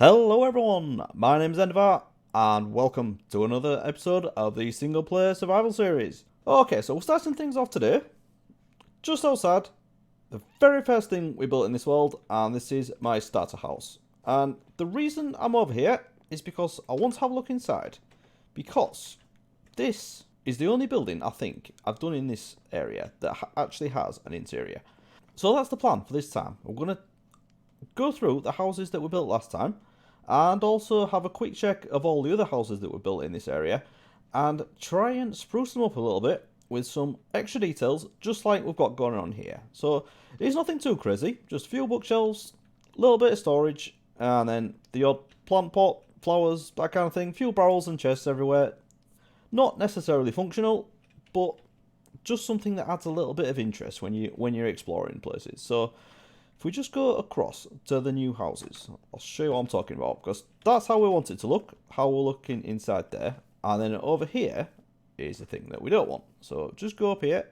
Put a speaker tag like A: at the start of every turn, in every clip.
A: Hello everyone, my name is Endevar, and welcome to another episode of the single player survival series. Okay, so we're starting things off today, just outside, the very first thing we built in this world, and this is my starter house. And the reason I'm over here is because I want to have a look inside, because this is the only building I think I've done in this area that actually has an interior. So that's the plan for this time. We're going to go through the houses that were built last time, and also have a quick check of all the other houses that were built in this area, and try and spruce them up a little bit with some extra details, just like we've got going on here. So it's nothing too crazy, just a few bookshelves, a little bit of storage, and then the odd plant pot, flowers, that kind of thing, a few barrels and chests everywhere. Not necessarily functional, but just something that adds a little bit of interest when you're exploring places. So if we just go across to the new houses, I'll show you what I'm talking about, because that's how we want it to look, how we're looking inside there. And then over here is the thing that we don't want. So just go up here,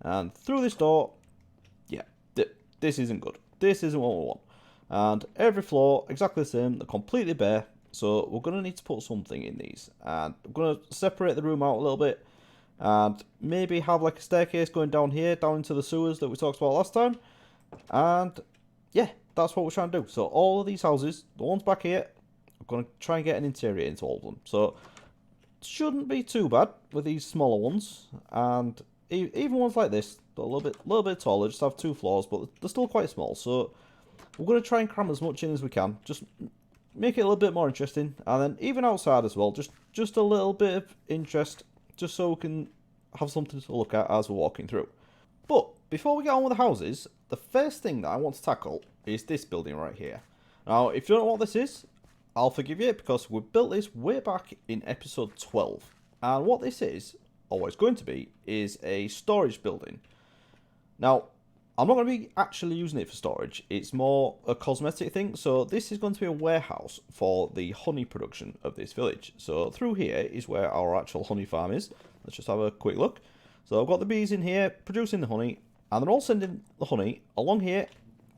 A: and through this door, yeah, this isn't good. This isn't what we want. And every floor, exactly the same, they're completely bare. So we're going to need to put something in these. And I'm going to separate the room out a little bit, and maybe have like a staircase going down here, down into the sewers that we talked about last time. And yeah, that's what we're trying to do. So all of these houses, the ones back here, I'm going to try and get an interior into all of them. So it shouldn't be too bad with these smaller ones. And even ones like this, a little bit taller, just have 2 floors, but they're still quite small. So we're going to try and cram as much in as we can. Just make it a little bit more interesting. And then even outside as well, just a little bit of interest, just so we can have something to look at as we're walking through. But before we get on with the houses, the first thing that I want to tackle is this building right here. Now, if you don't know what this is, I'll forgive you, because we built this way back in episode 12. And what this is, or what it's going to be, is a storage building. Now, I'm not going to be actually using it for storage. It's more a cosmetic thing. So this is going to be a warehouse for the honey production of this village. So through here is where our actual honey farm is. Let's just have a quick look. So I've got the bees in here producing the honey, and they're all sending the honey along here.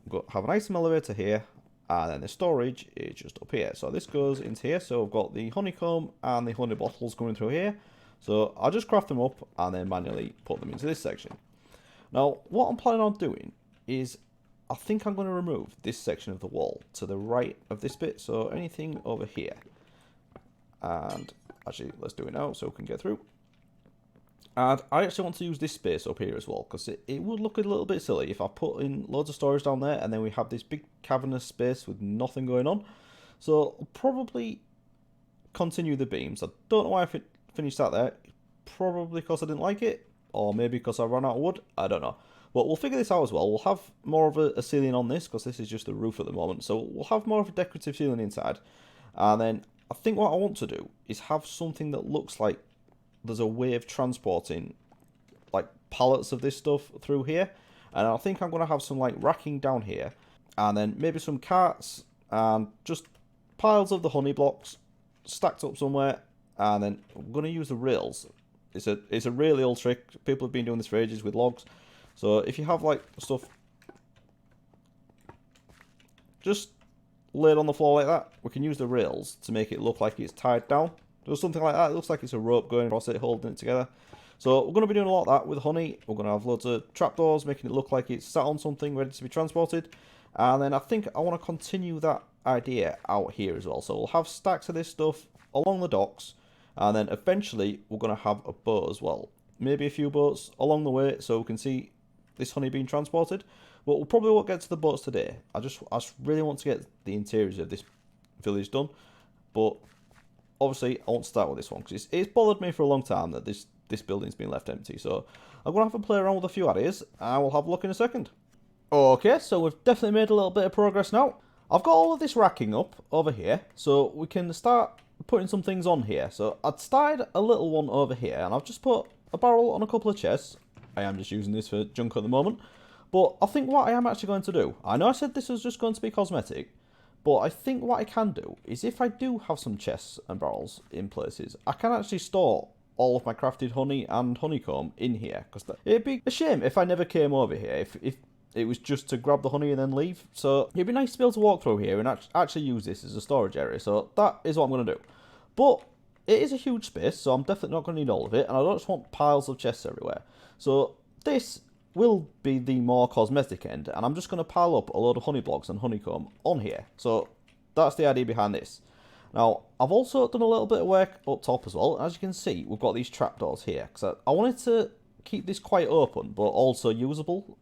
A: We've got have an item elevator here, and then the storage is just up here. So this goes into here. So we've got the honeycomb and the honey bottles going through here. So I'll just craft them up and then manually put them into this section. Now, what I'm planning on doing is, I think I'm going to remove this section of the wall to the right of this bit. So anything over here. And actually, let's do it now so we can get through. And I actually want to use this space up here as well, because it would look a little bit silly if I put in loads of storage down there and then we have this big cavernous space with nothing going on. So I'll probably continue the beams. I don't know why I finished that there. Probably because I didn't like it, or maybe because I ran out of wood. I don't know. But we'll figure this out as well. We'll have more of a ceiling on this, because this is just the roof at the moment. So we'll have more of a decorative ceiling inside. And then I think what I want to do is have something that looks like there's a way of transporting like pallets of this stuff through here. And I think I'm going to have some like racking down here, and then maybe some carts and just piles of the honey blocks stacked up somewhere. And then I'm going to use the rails. It's a really old trick. People have been doing this for ages with logs. So if you have like stuff just laid on the floor like that, we can use the rails to make it look like it's tied down. Or something like that. It looks like it's a rope going across it, holding it together. So we're going to be doing a lot of that with honey. We're going to have loads of trapdoors, making it look like it's sat on something ready to be transported. And then I think I want to continue that idea out here as well. So we'll have stacks of this stuff along the docks. And then eventually we're going to have a boat as well. Maybe a few boats along the way so we can see this honey being transported. But we'll probably won't get to the boats today. I just really want to get the interiors of this village done. But obviously, I want to start with this one, because it's bothered me for a long time that this building's been left empty. So I'm going to have a play around with a few ideas, and we'll have a look in a second. Okay, so we've definitely made a little bit of progress now. I've got all of this racking up over here, so we can start putting some things on here. So I'd started a little one over here, and I've just put a barrel on a couple of chests. I am just using this for junk at the moment. But I think what I am actually going to do, I know I said this was just going to be cosmetic, but I think what I can do is, if I do have some chests and barrels in places, I can actually store all of my crafted honey and honeycomb in here. Because it'd be a shame if I never came over here. If it was just to grab the honey and then leave. So it'd be nice to be able to walk through here and actually use this as a storage area. So that is what I'm going to do. But it is a huge space, so I'm definitely not going to need all of it. And I don't just want piles of chests everywhere. So this will be the more cosmetic end. And I'm just going to pile up a load of honey blocks and honeycomb on here. So that's the idea behind this. Now, I've also done a little bit of work up top as well. As you can see, we've got these trapdoors here. Because I wanted to keep this quite open, but also usable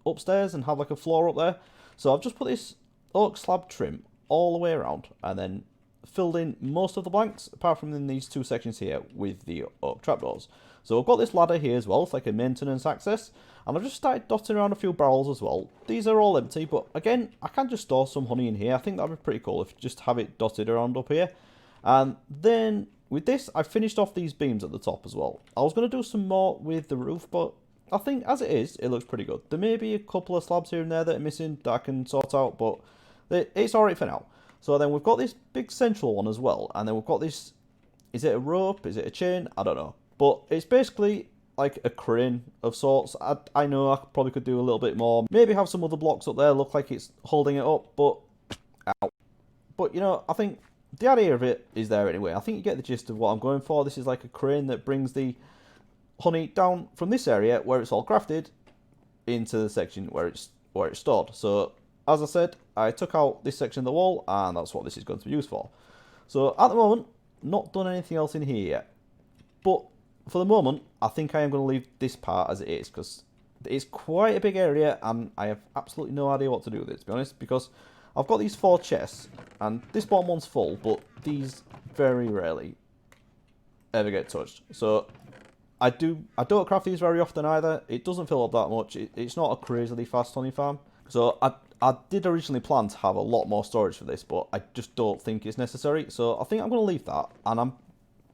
A: upstairs and have like a floor up there. So I've just put this oak slab trim all the way around and then filled in most of the blanks, apart from in these two sections here with the oak trapdoors. So I've got this ladder here as well, it's like a maintenance access, and I've just started dotting around a few barrels as well. These are all empty, but again, I can just store some honey in here. I think that'd be pretty cool if you just have it dotted around up here. And then with this, I finished off these beams at the top as well. I was going to do some more with the roof, but I think as it is, it looks pretty good. There may be a couple of slabs here and there that are missing that I can sort out, but it's alright for now. So then we've got this big central one as well, and then we've got this, is it a rope, is it a chain? I don't know. But it's basically like a crane of sorts. I know I probably could do a little bit more. Maybe have some other blocks up there, look like it's holding it up, but ow. But you know, I think the idea of it is there anyway. I think you get the gist of what I'm going for. This is like a crane that brings the honey down from this area where it's all crafted into the section where it's stored. So as I said, I took out this section of the wall, and that's what this is going to be used for. So at the moment, not done anything else in here yet. But for the moment, I think I am going to leave this part as it is, because it's quite a big area, and I have absolutely no idea what to do with it, to be honest, because I've got these 4 chests, and this bottom one's full, but these very rarely ever get touched. So I don't craft these very often either. It doesn't fill up that much. It's not a crazily fast honey farm. So I did originally plan to have a lot more storage for this, but I just don't think it's necessary. So I think I'm going to leave that, and I'm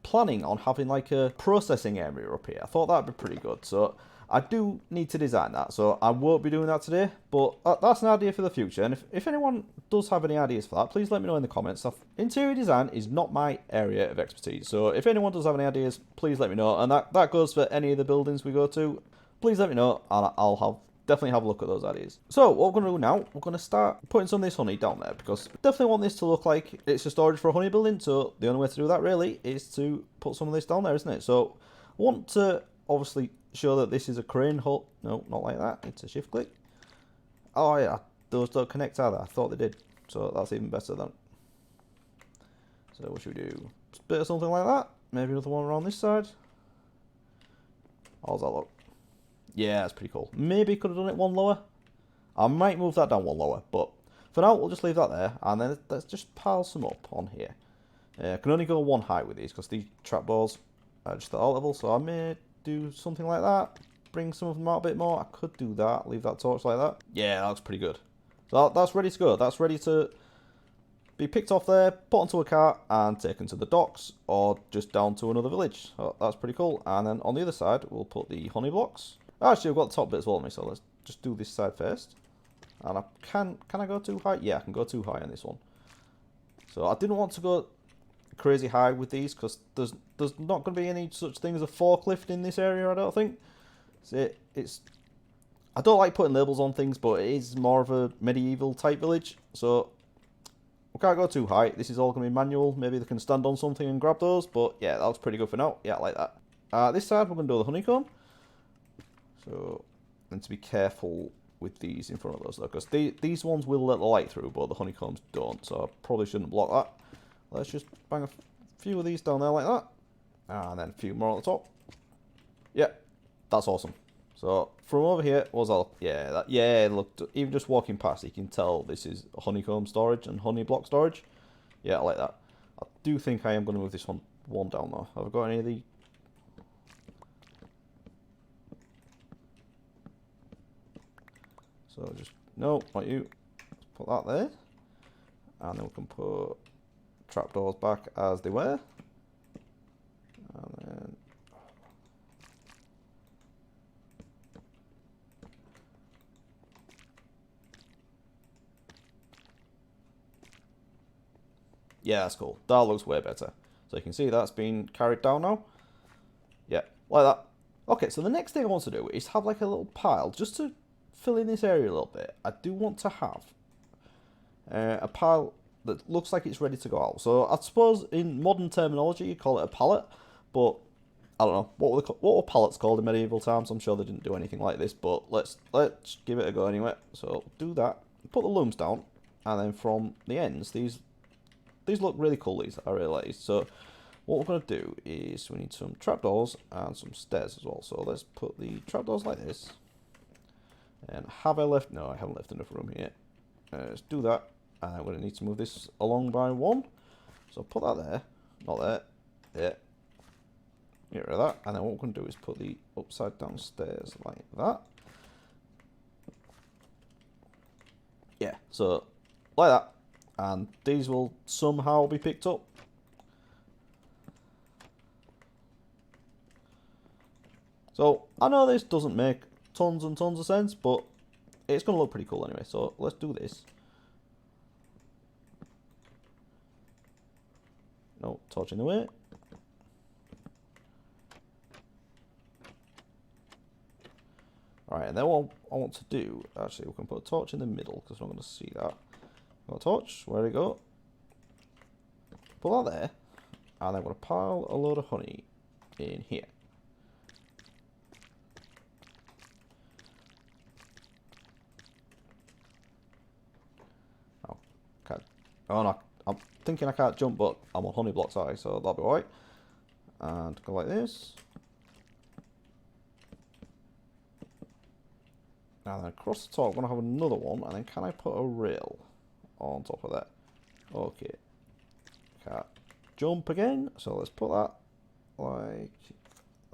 A: planning on having like a processing area up here. I thought that'd be pretty good. So I do need to design that. So I won't be doing that today, but that's an idea for the future. And if anyone does have any ideas for that, please let me know in the comments. Interior design is not my area of expertise. So if anyone does have any ideas, please let me know. And that goes for any of the buildings we go to. Please let me know, and I'll definitely have a look at those ideas. So what we're going to do now, we're going to start putting some of this honey down there, because I definitely want this to look like it's a storage for a honey building. So the only way to do that really is to put some of this down there, isn't it? So I want to obviously show that this is a crane hull. No, not like that. It's a shift click. Oh yeah, those don't connect either. I thought they did. So that's even better then. So what should we do? Just a bit of something like that. Maybe another one around this side. How's that look? Yeah, that's pretty cool. Maybe could have done it one lower. I might move that down one lower, but for now we'll just leave that there, and then let's just pile some up on here. I can only go one height with these because these trapdoors are just at alt level, so I may do something like that. Bring some of them out a bit more. I could do that. Leave that torch like that. Yeah, that looks pretty good. So that's ready to go. That's ready to be picked off there, put onto a cart, and taken to the docks, or just down to another village. So that's pretty cool. And then on the other side, we'll put the honey blocks. Actually, I've got the top bit as well on me, so let's just do this side first. And can I go too high? Yeah, I can go too high on this one. So I didn't want to go crazy high with these, because there's not going to be any such thing as a forklift in this area, I don't think. So I don't like putting labels on things, but it is more of a medieval type village, so we can't go too high. This is all going to be manual. Maybe they can stand on something and grab those, but yeah, that looks pretty good for now. Yeah, I like that. This side, we're going to do the honeycomb. So, and to be careful with these in front of those, though, because these ones will let the light through, but the honeycombs don't, so I probably shouldn't block that. Let's just bang a few of these down there like that, and then a few more at the top. Yeah, that's awesome. So, from over here, what's that? Yeah, look, even just walking past, you can tell this is honeycomb storage and honey block storage. Yeah, I like that. I do think I am going to move this one down, though. Have I got any of the... So just, no, not you. Let's put that there. And then we can put trapdoors back as they were. And then... yeah, that's cool. That looks way better. So you can see that's been carried down now. Yeah, like that. Okay, so the next thing I want to do is have like a little pile just to fill in this area a little bit, I do want to have a pile that looks like it's ready to go out. So I suppose in modern terminology you call it a pallet, but I don't know what were pallets called in medieval times. I'm sure they didn't do anything like this, but let's give it a go anyway. So do that, put the looms down, and then from the ends, these look really cool. These I really like these. So what we're going to do is we need some trapdoors and some stairs as well. So let's put the trapdoors like this. And have I left? No, I haven't left enough room here. Let's do that. And I'm going to need to move this along by one. So put that there. Not there. There. Get rid of that. And then what we're going to do is put the upside down stairs like that. Yeah, so like that. And these will somehow be picked up. So I know this doesn't make tons and tons of sense, but it's going to look pretty cool anyway. So let's do this. No, torch in the way. Alright, and then what I want to do, actually we can put a torch in the middle because we're not going to see that. Got a torch, where do we go? Put that there, and then I'm going to pile a load of honey in here. Oh, can't. Oh no, I'm thinking I can't jump, but I'm on honey blocks, so that'll be alright. And go like this. And then across the top, I'm going to have another one, and then can I put a rail on top of that? Okay. Can't jump again, so let's put that like,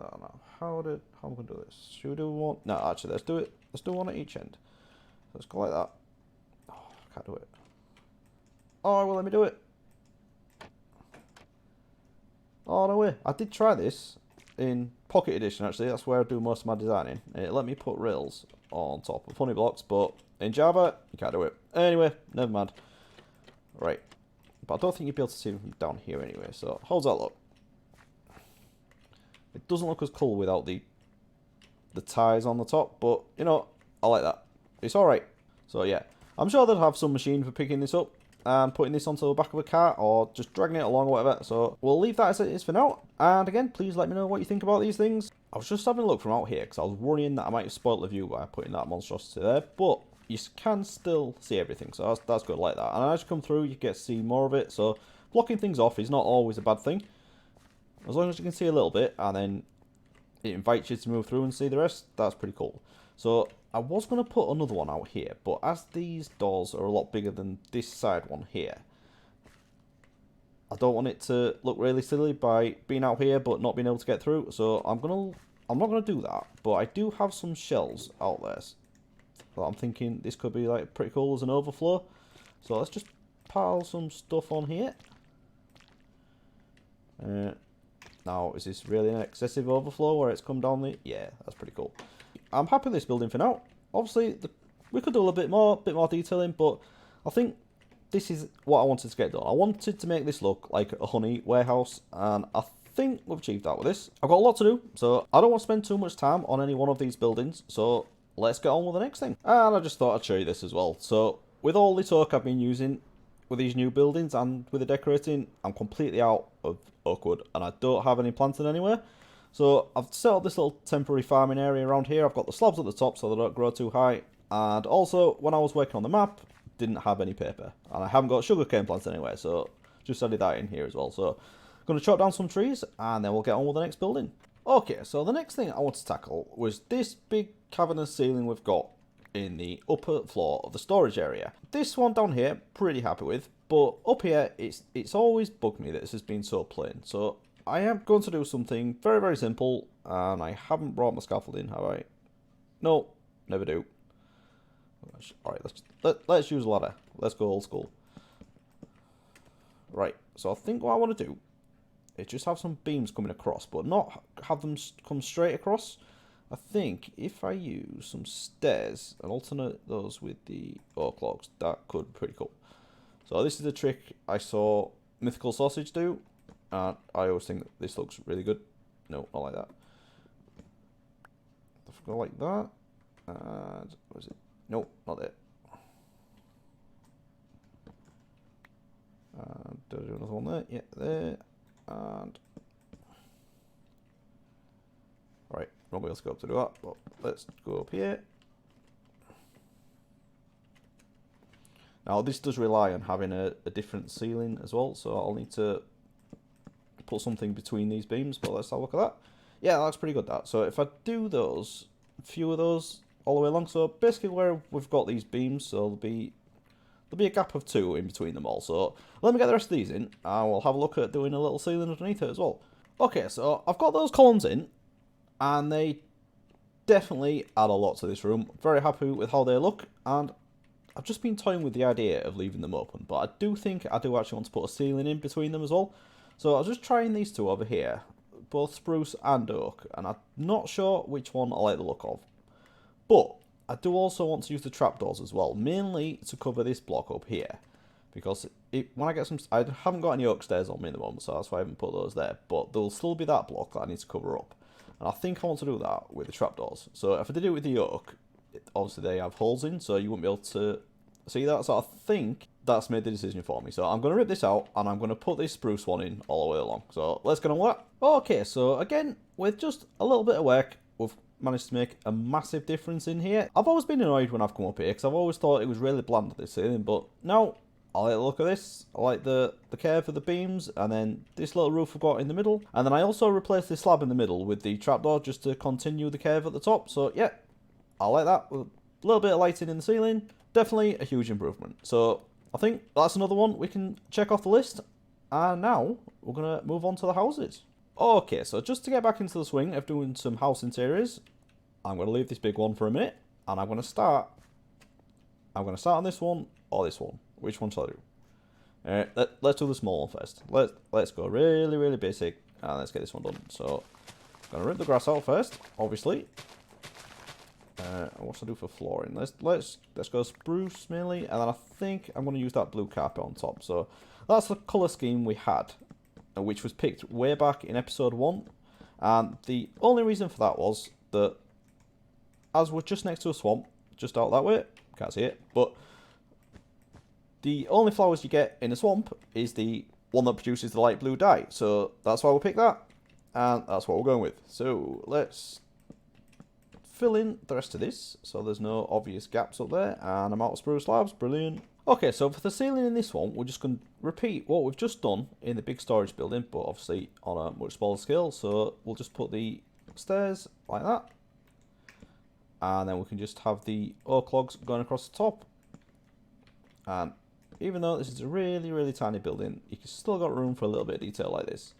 A: I don't know, how am I going to do this? Should we do one? No, actually, let's do one at each end. So let's go like that. Oh, I can't do it. Oh, well, let me do it. Oh, no way. I did try this in Pocket Edition, actually. That's where I do most of my designing. It let me put rails on top of honey blocks, but in Java, you can't do it. Anyway, never mind. Right. But I don't think you'll be able to see them from down here anyway, so how's that look? It doesn't look as cool without the ties on the top, but, you know, I like that. It's alright. So, yeah. I'm sure they'll have some machine for picking this up and putting this onto the back of a cart or just dragging it along or whatever. So, we'll leave that as it is for now. And again, please let me know what you think about these things. I was just having a look from out here because I was worrying that I might have spoiled the view by putting that monstrosity there, but you can still see everything, so that's good like that. And as you come through, you get to see more of it, so blocking things off is not always a bad thing. As long as you can see a little bit, and then it invites you to move through and see the rest, that's pretty cool. So I was going to put another one out here, but as these doors are a lot bigger than this side one here, I don't want it to look really silly by being out here but not being able to get through, so I'm not going to do that, but I do have some shelves out there. So I'm thinking this could be like pretty cool as an overflow. So let's just pile some stuff on here. Now, is this really an excessive overflow where it's come down the... Yeah, that's pretty cool. I'm happy with this building for now. Obviously, we could do a little bit more detailing, but I think this is what I wanted to get done. I wanted to make this look like a honey warehouse, and I think we've achieved that with this. I've got a lot to do, so I don't want to spend too much time on any one of these buildings, so let's get on with the next thing. And I just thought I'd show you this as well. So, with all this oak I've been using with these new buildings and with the decorating, I'm completely out of oak wood, and I don't have any planting anywhere. So, I've set up this little temporary farming area around here. I've got the slabs at the top so they don't grow too high. And also, when I was working on the map, didn't have any paper. And I haven't got sugarcane plants anywhere, so just added that in here as well. So, I'm going to chop down some trees, and then we'll get on with the next building. Okay, so the next thing I want to tackle was this big cavernous ceiling we've got in the upper floor of the storage area. This one down here, pretty happy with, but up here, it's always bugged me that this has been so plain. So I am going to do something very, very simple, and I haven't brought my scaffolding, have I? No, never do. Alright, let's use a ladder. Let's go old school. Right, so I think what I want to do is just have some beams coming across, but not have them come straight across. I think if I use some stairs and alternate those with the oak logs, that could be pretty cool. So this is the trick I saw Mythical Sausage do, and I always think that this looks really good. No, not like that. Go like that. And was it? No, not there. And do I do another one there? Yeah, there. And right, won't be able to go up to do that, but let's go up here. Now this does rely on having a different ceiling as well, so I'll need to put something between these beams, but let's have a look at that. Yeah, that's pretty good, that. So if I do those, a few of those all the way along, so basically where we've got these beams, so there'll be a gap of 2 in between them all. So let me get the rest of these in, and we'll have a look at doing a little ceiling underneath it as well. Okay, so I've got those columns in, and they definitely add a lot to this room. Very happy with how they look, and I've just been toying with the idea of leaving them open, but I do think I do actually want to put a ceiling in between them as well. So I'll just trying these two over here, both spruce and oak, and I'm not sure which one I like the look of. But I do also want to use the trapdoors as well, mainly to cover this block up here. Because when I get some, I haven't got any oak stairs on me at the moment, so that's why I haven't put those there. But there'll still be that block that I need to cover up. And I think I want to do that with the trapdoors. So if I did it with the oak, obviously they have holes in, so you won't be able to see that. So I think that's made the decision for me. So I'm going to rip this out, and I'm going to put this spruce one in all the way along. So let's get on with that. Okay, so again, with just a little bit of work, we've managed to make a massive difference in here. I've always been annoyed when I've come up here, because I've always thought it was really bland at this ceiling, but no, I like the look of this. I like the curve of the beams, and then this little roof we've got in the middle. And then I also replaced this slab in the middle with the trapdoor just to continue the curve at the top. So yeah, I like that. With a little bit of lighting in the ceiling, definitely a huge improvement. So I think that's another one we can check off the list. And now we're going to move on to the houses. Okay, so just to get back into the swing of doing some house interiors, I'm going to leave this big one for a minute, and I'm going to start on this one or this one. Which one shall I do? Let's do the small one first. Let's go really basic, and let's get this one done. So I'm going to rip the grass out first, obviously. What should I do for flooring? Let's go spruce mainly, and then I think I'm going to use that blue carpet on top. So that's the colour scheme we had, which was picked way back in episode 1. And the only reason for that was that as we're just next to a swamp, just out that way, can't see it, but the only flowers you get in a swamp is the one that produces the light blue dye. So that's why we picked that, and that's what we're going with. So let's fill in the rest of this so there's no obvious gaps up there, and I'm out of spruce slabs. Brilliant. Okay, so for the ceiling in this one, we're just going to repeat what we've just done in the big storage building, but obviously on a much smaller scale. So we'll just put the stairs like that, and then we can just have the oak logs going across the top. And even though this is a really tiny building, you can still got room for a little bit of detail like this.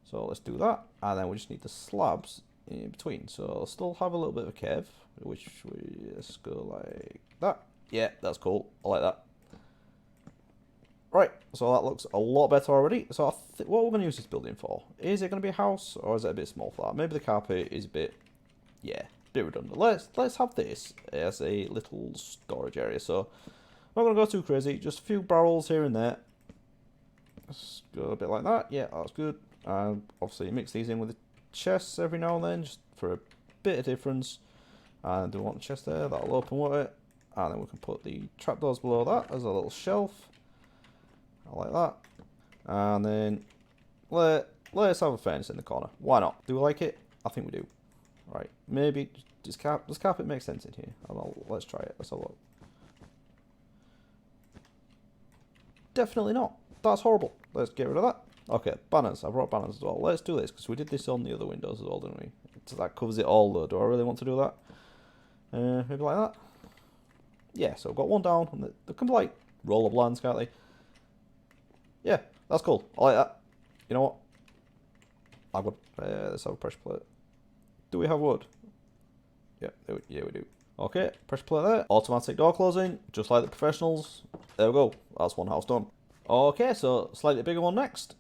A: So let's do that, and then we just need the slabs in between. So I'll still have a little bit of a curve, which we let's go like that. Yeah, that's cool. I like that. Right, so that looks a lot better already. So what we're going to use this building for? Is it going to be a house, or is it a bit small for that? Maybe the carpet is a bit, yeah, a bit redundant. Let's have this as a little storage area. So I'm not going to go too crazy. Just a few barrels here and there. Let's go a bit like that. Yeah, that's good. Obviously mix these in with the chests every now and then, just for a bit of difference. And do we want the chest there? That'll open with it. And then we can put the trapdoors below that as a little shelf. I like that. And then let's have a furnace in the corner. Why not? Do we like it? I think we do. Right. Maybe does carpet make sense in here? Let's try it. Let's have a look. Definitely not. That's horrible. Let's get rid of that. Okay, banners. I brought banners as well. Let's do this, because we did this on the other windows as well, didn't we? So that covers it all, though. Do I really want to do that? Maybe like that? Yeah, so I've got one down. And they can be like roller blinds, can't they? Yeah, that's cool. I like that. You know what? I've got... let's have a pressure plate. Do we have wood? Yeah, we do. Okay, pressure plate there. Automatic door closing, just like the professionals. There we go. That's one house done. Okay, so slightly bigger one next.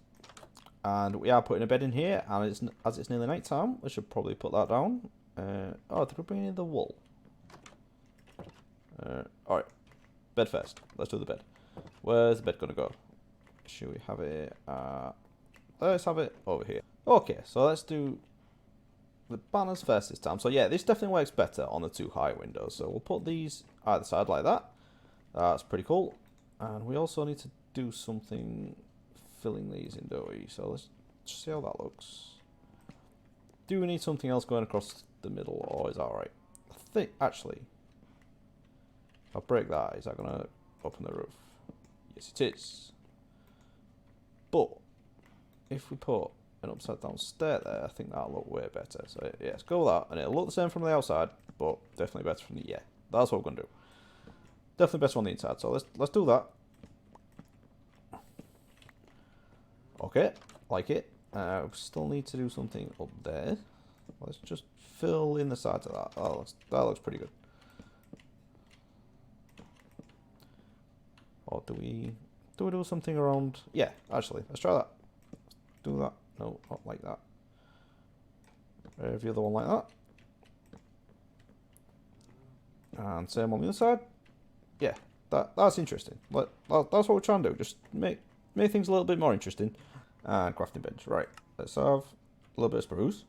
A: And we are putting a bed in here, and as it's nearly night time, we should probably put that down. Oh, did we bring in the wool? Alright, bed first. Let's do the bed. Where's the bed gonna go? Should we have it? Let's have it over here. Okay, so let's do the banners first this time. So yeah, this definitely works better on the two high windows. So we'll put these either side like that. That's pretty cool. And we also need to do something filling these in, don't we? So let's just see how that looks. Do we need something else going across the middle, or is that alright? I think, actually, if I break that, is that going to open the roof? Yes, it is. But if we put an upside down stair there, I think that'll look way better. So yeah, let's go with that, and it'll look the same from the outside, but definitely better from the, yeah, that's what we're gonna do. Definitely better on the inside. So let's do that. Okay, like it. We still need to do something up there. Let's just fill in the sides of that. Oh, that looks pretty good. Or do we do something around? Yeah, actually, let's try that. Do that. No, not like that. The other one like that. And same on the other side. Yeah, that's interesting. That's what we're trying to do. Just make things a little bit more interesting. And crafting bench. Right. Let's have a little bit of spruce.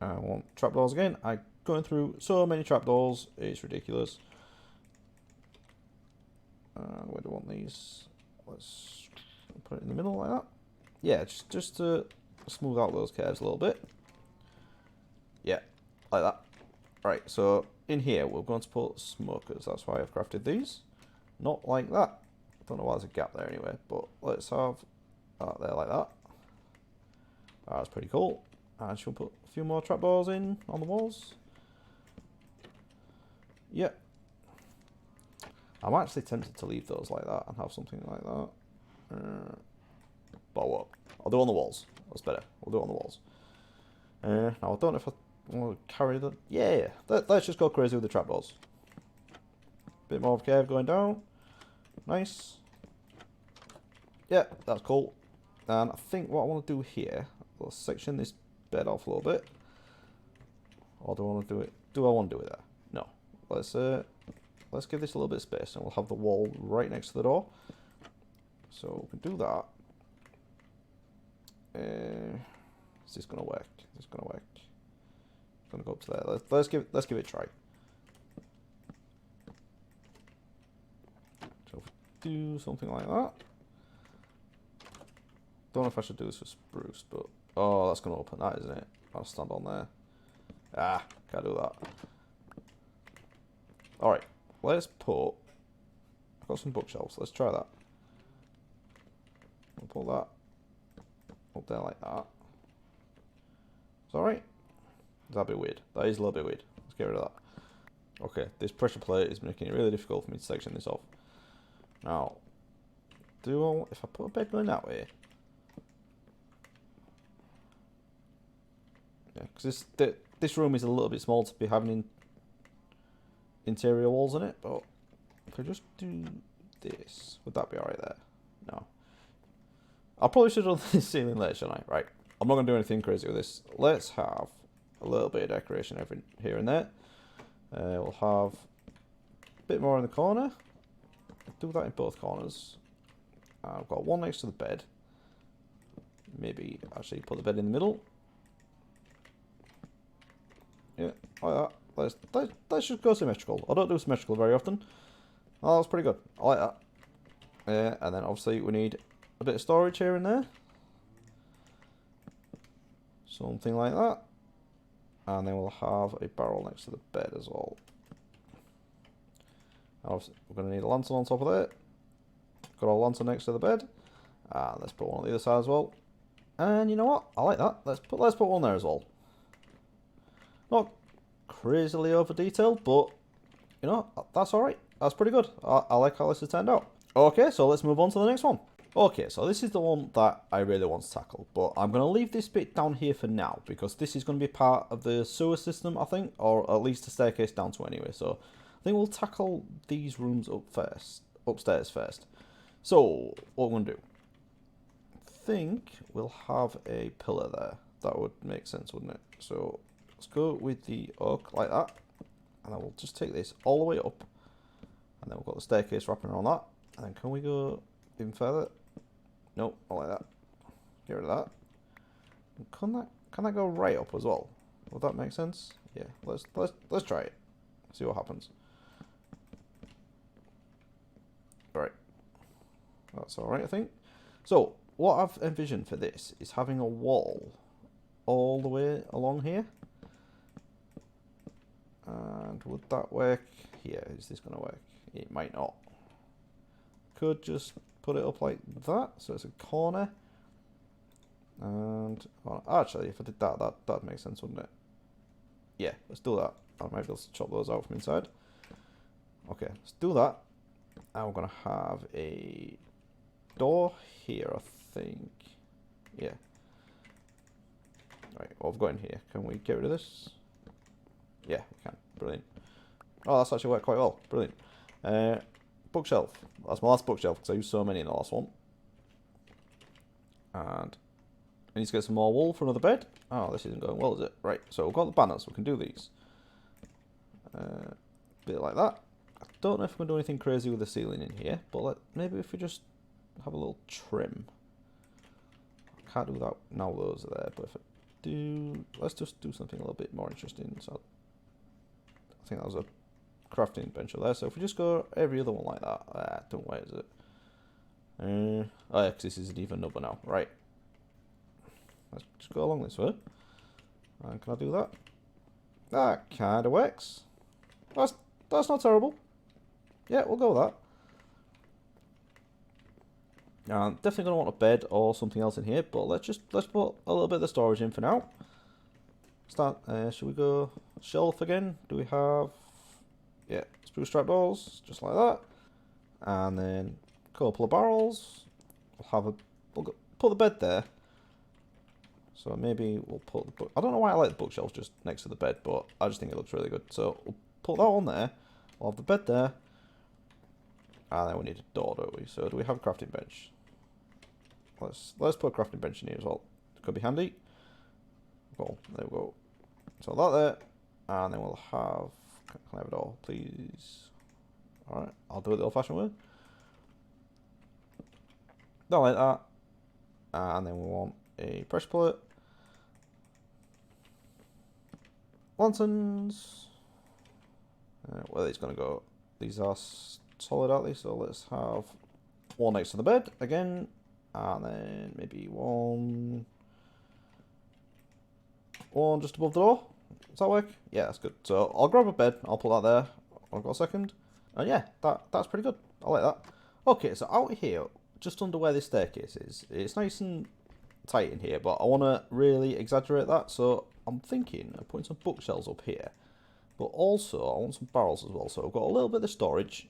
A: I want trapdoors again. I'm going through so many trapdoors. It's ridiculous. Where do I want these? Let's put it in the middle like that. Yeah, just to smooth out those curves a little bit. Yeah, like that. Right, so in here we're going to put smokers. That's why I've crafted these. Not like that. Don't know why there's a gap there anyway, but let's have that there like that. That's pretty cool. And she'll put a few more trapdoors in on the walls. Yep. I'm actually tempted to leave those like that and have something like that. But what? I'll do it on the walls. That's better. We'll do it on the walls. Now I don't know if I want to carry the... Yeah. Let's just go crazy with the trapdoors. Bit more of a curve going down. Nice. Yeah, that's cool. And I think what I want to do here, I'll section this bed off a little bit. Or do I want to do it? Do I want to do it there? No. Let's give this a little bit of space, and we'll have the wall right next to the door. So we can do that. Is this gonna work? Is this gonna work? It's gonna go up to there. Let's give it a try. So if we do something like that. Don't know if I should do this with spruce, but oh, that's gonna open that, isn't it? I'll stand on there. Ah, can't do that. All right, let's put. I've got some bookshelves. Let's try that. We'll pull that up there like that. Is that alright? Is that a bit weird? That is a little bit weird. Let's get rid of that. Okay, this pressure plate is making it really difficult for me to section this off. Now, if I put a bed going that way? Yeah, because this room is a little bit small to be having interior walls in it, but if I just do this, would that be alright there? No. I probably should have done this ceiling later, shouldn't I? Right. I'm not going to do anything crazy with this. Let's have a little bit of decoration here and there. We'll have a bit more in the corner. Do that in both corners. I've got one next to the bed. Maybe actually put the bed in the middle. Yeah, like that. Let's just go symmetrical. I don't do symmetrical very often. Oh, that's pretty good. I like that. And then obviously we need a bit of storage here and there. Something like that. And then we'll have a barrel next to the bed as well. Obviously, we're going to need a lantern on top of that. Got our lantern next to the bed. And let's put one on the other side as well. And you know what? I like that. Let's put one there as well. Not crazily over detailed, but you know, that's alright. That's pretty good. I like how this has turned out. Okay, so let's move on to the next one. Okay, so this is the one that I really want to tackle, but I'm going to leave this bit down here for now, because this is going to be part of the sewer system, I think, or at least a staircase down to anyway, so I think we'll tackle these rooms upstairs first. So, what we're going to do, I think we'll have a pillar there. That would make sense, wouldn't it? So, let's go with the oak like that, and then we'll just take this all the way up, and then we've got the staircase wrapping around that, and then can we go even further? Nope, not like that. Get rid of that. Can that go right up as well? Would that make sense? Yeah, let's try it. See what happens. Right. That's alright, I think. So, what I've envisioned for this is having a wall all the way along here. And would that work here? Is this going to work? It might not. Could just put it up like that, so it's a corner. And well, actually, if I did that, that'd make sense, wouldn't it? Yeah, let's do that. I might be able to chop those out from inside. Okay, let's do that. And we're gonna have a door here, I think. Yeah. Right, what have we got in here? Can we get rid of this? Yeah, we can. Brilliant. Oh, that's actually worked quite well. Brilliant. Bookshelf. That's my last bookshelf because I used so many in the last one. And I need to get some more wool for another bed. Oh, this isn't going well, is it? Right, so we've got the banners. We can do these. Bit like that. I don't know if we're going to do anything crazy with the ceiling in here, but maybe if we just have a little trim. I can't do that now those are there, but if I do... Let's just do something a little bit more interesting. So I think that was a crafting bench there. So if we just go every other one like that. Don't wait, is it? Oh yeah, because this is an even number now. Right. Let's just go along this way. And can I do that? That kind of works. That's not terrible. Yeah, we'll go with that. Definitely gonna want a bed or something else in here, but let's put a little bit of the storage in for now. Start. Should we go shelf again? Do we have? Yeah, spruce trapdoors, just like that, and then a couple of barrels. We'll put the bed there. So maybe we'll put the book. I don't know why I like the bookshelves just next to the bed, but I just think it looks really good. So we'll put that on there. We'll have the bed there. And then we need a door, don't we? So do we have a crafting bench? Let's put a crafting bench in here as well. It could be handy. Well, there we go. So that there. And then we'll have... Can I have a door, please? Alright, I'll do it the old-fashioned way. Don't like that. And then we want a pressure plate. Lanterns. Where are these going to go? These are solid, aren't they? So let's have one next to the bed again. And then maybe one just above the door. Does that work? Yeah, that's good. So I'll grab a bed. I'll put that there. I've got a second. And yeah, that's pretty good. I like that. Okay, so out here, just under where this staircase is, it's nice and tight in here, but I want to really exaggerate that. So I'm thinking of putting some bookshelves up here. But also, I want some barrels as well. So I've got a little bit of storage.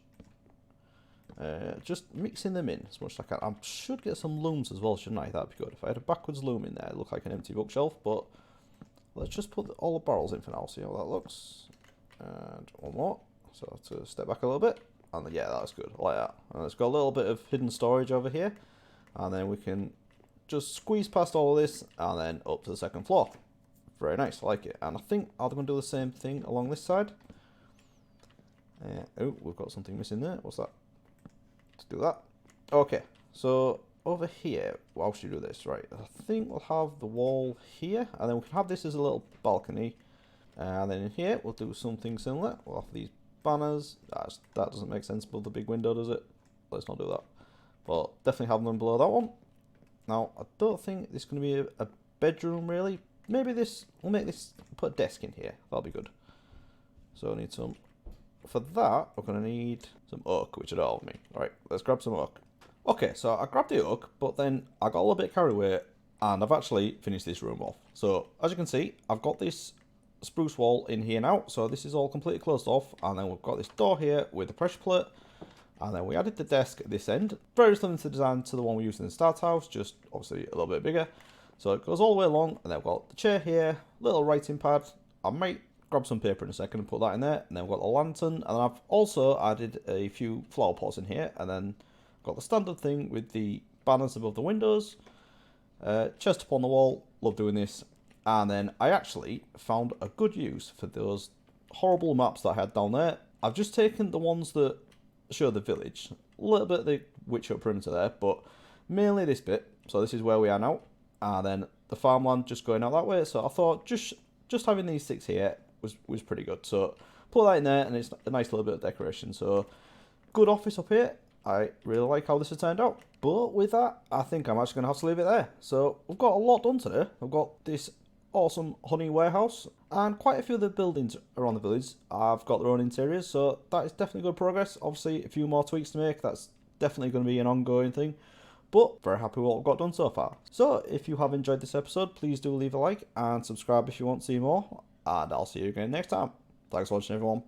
A: Just mixing them in as much as I can. I should get some looms as well, shouldn't I? That'd be good. If I had a backwards loom in there, it'd look like an empty bookshelf. But let's just put all the barrels in for now, see how that looks. And one more. So to step back a little bit. And then, yeah, that's good. I like that. And it's got a little bit of hidden storage over here. And then we can just squeeze past all of this and then up to the second floor. Very nice, I like it. And I think I'm going to do the same thing along this side. Oh, we've got something missing there. What's that? Let's do that. Okay, so over here, how should you do this? Right, I think we'll have the wall here, and then we can have this as a little balcony. And then in here, we'll do something similar. We'll have these banners. That doesn't make sense above the big window, does it? Let's not do that. But definitely have them below that one. Now, I don't think this is going to be a bedroom, really. Maybe we'll make this, put a desk in here. That'll be good. So I need some... For that, we're going to need some oak, which I don't have with me. Alright, let's grab some oak. Okay, so I grabbed the oak, but then I got a little bit carried away, and I've actually finished this room off. So, as you can see, I've got this spruce wall in here now, so this is all completely closed off, and then we've got this door here with the pressure plate, and then we added the desk at this end. Very similar to design to the one we used in the start house, just obviously a little bit bigger. So it goes all the way along, and then we've got the chair here, little writing pad. I might grab some paper in a second and put that in there, and then we've got the lantern, and then I've also added a few flower pots in here, and then got the standard thing with the banners above the windows, chest up on the wall, love doing this, and then I actually found a good use for those horrible maps that I had down there. I've just taken the ones that show the village, a little bit of the Witch Hut perimeter there, but mainly this bit, so this is where we are now, and then the farmland just going out that way. So I thought just having these 6 here was pretty good. So put that in there, and it's a nice little bit of decoration. So good office up here. I really like how this has turned out. But with that, I think I'm actually going to have to leave it there. So we've got a lot done today. We've got this awesome honey warehouse and quite a few of the buildings around the village have got their own interiors. So that is definitely good progress. Obviously, a few more tweaks to make. That's definitely going to be an ongoing thing. But very happy with what we've got done so far. So if you have enjoyed this episode, please do leave a like and subscribe if you want to see more. And I'll see you again next time. Thanks for watching, everyone.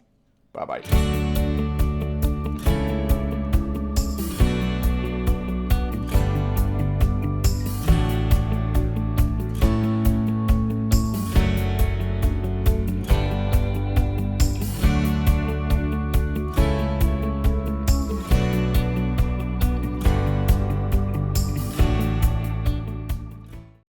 A: Bye bye.